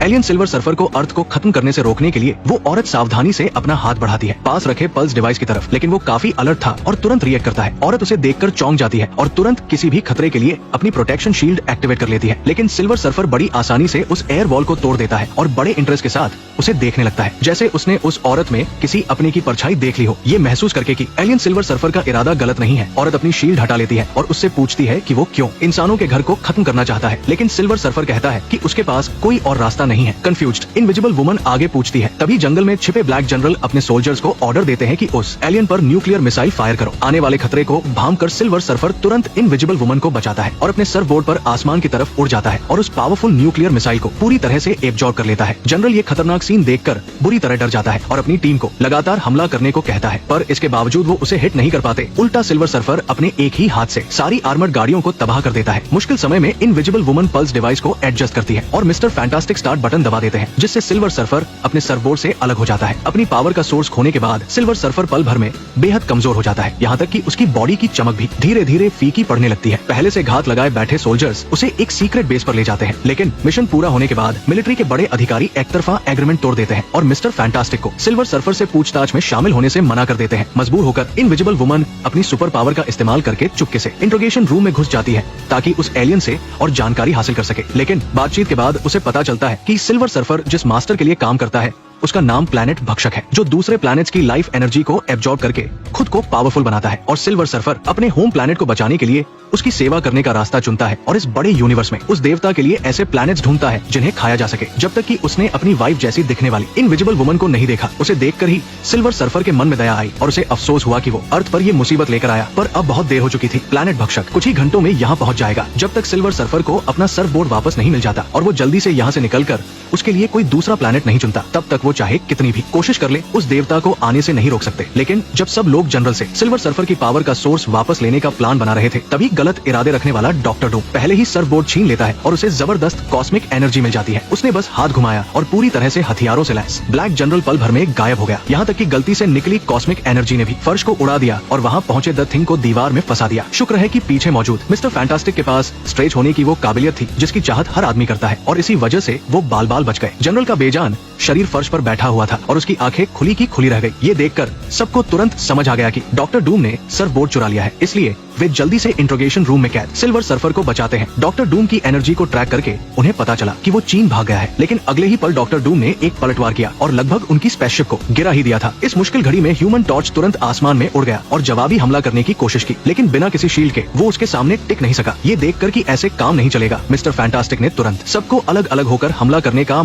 Alien silver surfer को अर्थ को खत्म करने से रोकने के लिए वो औरत सावधानी से अपना हाथ बढ़ाती है पास रखे पल्स डिवाइस की तरफ, लेकिन वो काफी अलर्ट था और तुरंत रिएक्ट करता है। औरत उसे देखकर चौंक जाती है और तुरंत किसी भी खतरे के लिए अपनी प्रोटेक्शन शील्ड एक्टिवेट कर लेती है, लेकिन सिल्वर सर्फर बड़ी आसानी से उस एयर वॉल को तोड़ देता है और बड़े इंटरेस्ट के साथ उसे देखने लगता है, जैसे उसने उस औरत में किसी अपने की परछाई देख ली हो। ये महसूस करके कि एलियन सिल्वर सर्फर का इरादा गलत नहीं है, औरत अपनी शील्ड हटा लेती है और उससे पूछती है कि वो क्यों इंसानों के घर को खत्म करना चाहता है, लेकिन सिल्वर सर्फर कहता है कि उसके पास कोई और रास्ता नहीं है। कंफ्यूज्ड इनविजिबल वुमन आगे पूछती है, तभी जंगल में छिपे ब्लैक जनरल अपने सोल्जर्स को ऑर्डर देते हैं कि उस एलियन पर न्यूक्लियर मिसाइल फायर करो। आने वाले खतरे को भांपकर सिल्वर सर्फर तुरंत इनविजिबल वुमन को बचाता है और अपने सर्फ बोर्ड पर आसमान की तरफ उड़ जाता है और उस पावरफुल न्यूक्लियर मिसाइल को पूरी तरह से एब्जॉर्ब कर लेता है। जनरल ये खतरनाक सीन देखकर बुरी तरह डर जाता है और अपनी टीम को लगातार हमला करने को कहता है, पर इसके बावजूद वो उसे हिट नहीं कर पाते। उल्टा सिल्वर सर्फर अपने एक ही हाथ से सारी आर्मर्ड गाड़ियों को तबाह कर देता है। मुश्किल समय में इनविजिबल वुमन पल्स डिवाइस को एडजस्ट करती है और मिस्टर फैंटास्टिक स्टार्ट बटन दबा देते हैं, जिससे सिल्वर सर्फर अपने सर्फबोर्ड से अलग हो जाता है। अपनी पावर का सोर्स खोने के बाद सिल्वर सर्फर पल भर में बेहद कमजोर हो जाता है, यहाँ तक कि उसकी बॉडी की चमक भी धीरे धीरे फीकी पड़ने लगती है। पहले से घात लगाए बैठे सोल्जर्स उसे एक सीक्रेट बेस पर ले जाते हैं, लेकिन मिशन पूरा होने के बाद मिलिट्री के बड़े अधिकारी एक तरफा एग्रीमेंट तोड़ देते हैं और मिस्टर फैंटास्टिक को सिल्वर सर्फर से पूछताछ में शामिल होने से मना कर देते हैं। मजबूर होकर इनविजिबल वुमन अपनी सुपर पावर का इस्तेमाल करके चुपके से इंट्रोगेशन रूम में घुस जाती है ताकि उस एलियन से और जानकारी हासिल कर सके, लेकिन बातचीत के बाद उसे पता चलता है कि सिल्वर सर्फर जिस मास्टर के लिए काम करता है उसका नाम प्लैनेट भक्षक है, जो दूसरे प्लैनेट्स की लाइफ एनर्जी को एब्जॉर्ब करके खुद को पावरफुल बनाता है। और सिल्वर सर्फर अपने होम प्लैनेट को बचाने के लिए उसकी सेवा करने का रास्ता चुनता है और इस बड़े यूनिवर्स में उस देवता के लिए ऐसे प्लैनेट्स ढूंढता है जिन्हें खाया जा सके, जब तक कि उसने अपनी वाइफ जैसी दिखने वाली इनविजिबल वुमन को नहीं देखा। उसे देखकर ही सिल्वर सर्फर के मन में दया आई और उसे अफसोस हुआ कि वो अर्थ पर ये मुसीबत लेकर आया, पर अब बहुत देर हो चुकी थी। प्लैनेट भक्षक कुछ ही घंटों में यहाँ पहुँच जाएगा। जब तक सिल्वर सर्फर को अपना सर्फ बोर्ड वापस नहीं मिल जाता और वो जल्दी से यहाँ से निकलकर उसके लिए कोई दूसरा प्लैनेट नहीं चुनता, तब तक वो चाहे कितनी भी कोशिश कर ले उस देवता को आने से नहीं रोक सकते। लेकिन जब सब लोग जनरल से सिल्वर सर्फर की पावर का सोर्स वापस लेने का प्लान बना रहे थे, तभी गलत इरादे रखने वाला डॉक्टर डूम पहले ही सर्फ बोर्ड छीन लेता है और उसे जबरदस्त कॉस्मिक एनर्जी मिल जाती है। उसने बस हाथ घुमाया और पूरी तरह से हथियारों से लैस ब्लैक जनरल पल भर में गायब हो गया। यहाँ तक कि गलती से निकली कॉस्मिक एनर्जी ने भी फर्श को उड़ा दिया और वहाँ पहुंचे द थिंग को दीवार में फंसा दिया। शुक्र है कि पीछे मौजूद मिस्टर फैंटास्टिक के पास स्ट्रेच होने की वो काबिलियत थी जिसकी चाहत हर आदमी करता है, और इसी वजह से वो बाल बाल बच गए। जनरल का बेजान शरीर फर्श पर बैठा हुआ था और उसकी आंखें खुली की खुली रह गई। ये देखकर सबको तुरंत समझ आ गया कि डॉक्टर डूम ने सर्फ बोर्ड चुरा लिया है, इसलिए वे जल्दी से इंट्रोगेशन रूम में कैद सिल्वर सर्फर को बचाते हैं। डॉक्टर डूम की एनर्जी को ट्रैक करके उन्हें पता चला कि वो चीन भाग गया है, लेकिन अगले ही पल डॉक्टर डूम ने एक पलटवार किया और लगभग उनकी स्पेसशिप को गिरा ही दिया था। इस मुश्किल घड़ी में ह्यूमन टॉर्च तुरंत आसमान में उड़ गया और जवाबी हमला करने की कोशिश की, लेकिन बिना किसी शील्ड के वो उसके सामने टिक नहीं सका। ये देखकर कि ऐसे काम नहीं चलेगा, मिस्टर फैंटास्टिक ने तुरंत सबको अलग अलग होकर हमला करने का